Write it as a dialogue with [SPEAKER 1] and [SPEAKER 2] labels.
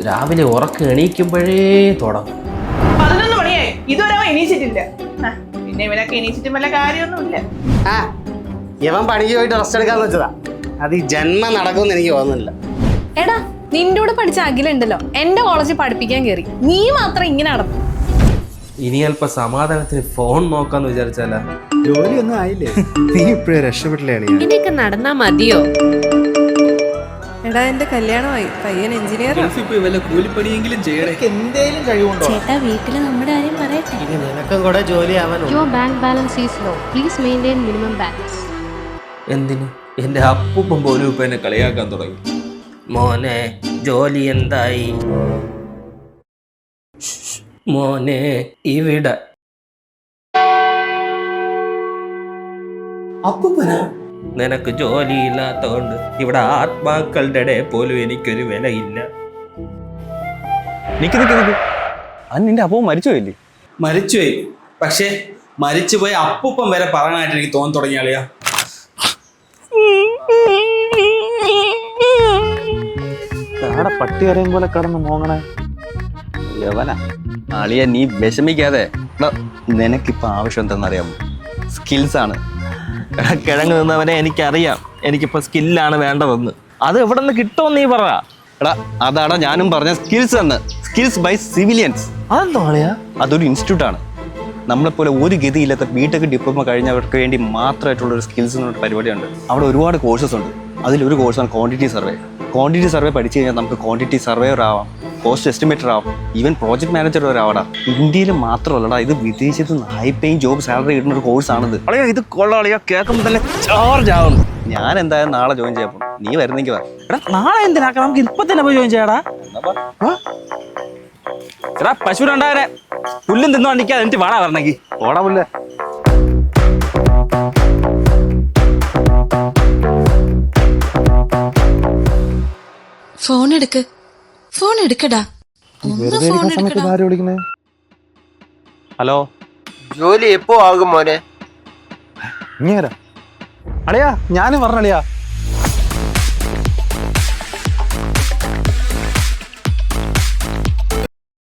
[SPEAKER 1] രാവിലെ ഉറക്കം എണീക്കുമ്പോഴേ തുടങ്ങും.
[SPEAKER 2] 11 മണിയായി, ഇതുവരെ അവൻ എണീച്ചിട്ടില്ല. പിന്നെ ഇവനൊക്കെ എണീച്ചിട്ടും വല്ല കാര്യമൊന്നുമില്ല.
[SPEAKER 3] ആ ഇവൻ പണിക്ക് പോയിട്ട് റെസ്റ്റ് എടുക്കാന്ന് വെച്ചതാ. അത് ഈ ജന്മം നടക്കുമെന്ന് എനിക്ക് തോന്നുന്നില്ല.
[SPEAKER 4] എടാ, നിന്റെ കൂടെ പഠിച്ച അഖിലുണ്ടല്ലോ എന്റെ കോളേജിൽ പഠിപ്പിക്കാൻ കയറി, നീ മാത്രം ഇങ്ങനെ നടന്നു.
[SPEAKER 1] ഇനി അല്പ സമാധാനത്തിന് ഫോൺ നോക്കാന്ന് വിചാരിച്ചാല.
[SPEAKER 5] ജോലിയൊന്നും ആയില്ലേ? നീ ഇപ്പഴേ രക്ഷപ്പെട്ടില്ലേ?
[SPEAKER 6] ഇനിയൊക്കെ നടന്നാ മതിയോ?
[SPEAKER 4] എടാ, എന്റെ കല്യാണമായി, പയ്യൻ എഞ്ചിനീയർ.
[SPEAKER 1] കൂലിപ്പണിയെങ്കിലും ചെയ്യണേ.
[SPEAKER 5] എന്തേലും കഴിവുണ്ടോ?
[SPEAKER 6] ചേട്ടാ, വീട്ടില് നമ്മുടെ കാര്യം പറയട്ടെ.
[SPEAKER 3] ഇനി നിനക്കും കൂടെ ജോലി ആവാനോ?
[SPEAKER 6] Your bank balance is low. Please maintain minimum balance.
[SPEAKER 1] എന്തിന്? എന്റെ അപ്പൂപ്പൻ പോലും ഇപ്പൊ എന്നെ കളിയാക്കാൻ തുടങ്ങി. മോനെ ജോലി എന്തായി? മോനെ ഇവിടെ. അപ്പൂപ്പനാ? നിനക്ക് ജോലിയില്ലാത്തോണ്ട് ഇവിടെ ആത്മാക്കളുടെ ഇടയിൽ പോലും എനിക്കൊരു വിലയില്ല.
[SPEAKER 5] അത് നിന്റെ അപ്പവും മരിച്ചുപോയില്ലേ?
[SPEAKER 7] മരിച്ചുപോയി. പക്ഷെ മരിച്ചുപോയി അപ്പൂപ്പം വരെ പറയാനായിട്ട് എനിക്ക് തോന്നി തുടങ്ങിയാളിയാ.
[SPEAKER 5] പട്ടി കരയും പോലെ കിടന്ന് മോങ്ങണേ യവനാ. അളിയ, നീ വിഷമിക്കാതെ. നിനക്കിപ്പോ ആവശ്യം എന്തെന്നറിയാമോ? സ്കിൽസ് ആണ്.
[SPEAKER 1] കിഴങ്ങ് നിന്നവനെ എനിക്കറിയാം. എനിക്കിപ്പോ സ്കില്ലാണ് വേണ്ടതെന്ന്. അത് എവിടെ നിന്ന് കിട്ടുമെന്ന് നീ പറ.
[SPEAKER 5] എടാ, അതാടാ ഞാനും പറഞ്ഞ സ്കിൽസ് എന്ന്. Skills by civilians.
[SPEAKER 1] അതെന്തോ ആളിയാ?
[SPEAKER 5] അതൊരു ഇൻസ്റ്റിറ്റ്യൂട്ടാണ്. നമ്മളെപ്പോലെ ഒരു ഗതിയില്ലാത്ത ബിടെക് ഡിപ്ലോമ കഴിഞ്ഞവർക്ക് വേണ്ടി മാത്രമായിട്ടുള്ള ഒരു സ്കിൽസ് എന്ന പരിപാടിയുണ്ട്. അവിടെ ഒരുപാട് കോഴ്സസ് ഉണ്ട്. അതിലൊരു കോഴ്സാണ് ക്വാണ്ടിറ്റി സർവേ. ക്വാണ്ടിറ്റി സർവേ പഠിച്ചു കഴിഞ്ഞാൽ നമുക്ക് ക്വാണ്ടിറ്റി സർവേയർ ആവാം, കോസ്റ്റ് എസ്റ്റിമേറ്റർ ആവാം, ഈവൻ പ്രോജക്ട് മാനേജർ വരെ ആവടാ. ഇന്ത്യയിൽ മാത്രമല്ലടാ, ഇത് വിദേശത്ത് ഹൈ പേയിങ് ജോബ് സാലറി കിട്ടുന്ന ഒരു കോഴ്സാണിത്.
[SPEAKER 1] അളിയാ, ഇത് കൊള്ളാളിയാ. കേൾക്കുമ്പോൾ തന്നെ ചാർജ് ആവുന്നു.
[SPEAKER 5] ഞാൻ എന്തായാലും നാളെ ജോയിൻ ചെയ്യാം. നീ വരുന്നെങ്കിൽ വാ.
[SPEAKER 1] എടാ, നാളെ എന്തിനാക്കാം? നമുക്ക് ഇപ്പൊ തന്നെ പോയി ജോയിൻ ചെയ്യാടാ. എടാ, പശുവിനുണ്ടാകാനെ പുല്ലും തിന്നോണ്ടിരിക്കാതെ എനിക്ക് വാടാ വരണമെങ്കിൽ.
[SPEAKER 5] ഓടാ പുല്ലേ.
[SPEAKER 8] ഫോൺ എടുക്കടാ.
[SPEAKER 5] ഹലോ,
[SPEAKER 3] ജോലി എപ്പോ ആകും മോനെ?
[SPEAKER 5] ഇങ്ങനെ അളിയാ, ഞാനും പറഞ്ഞളിയാ.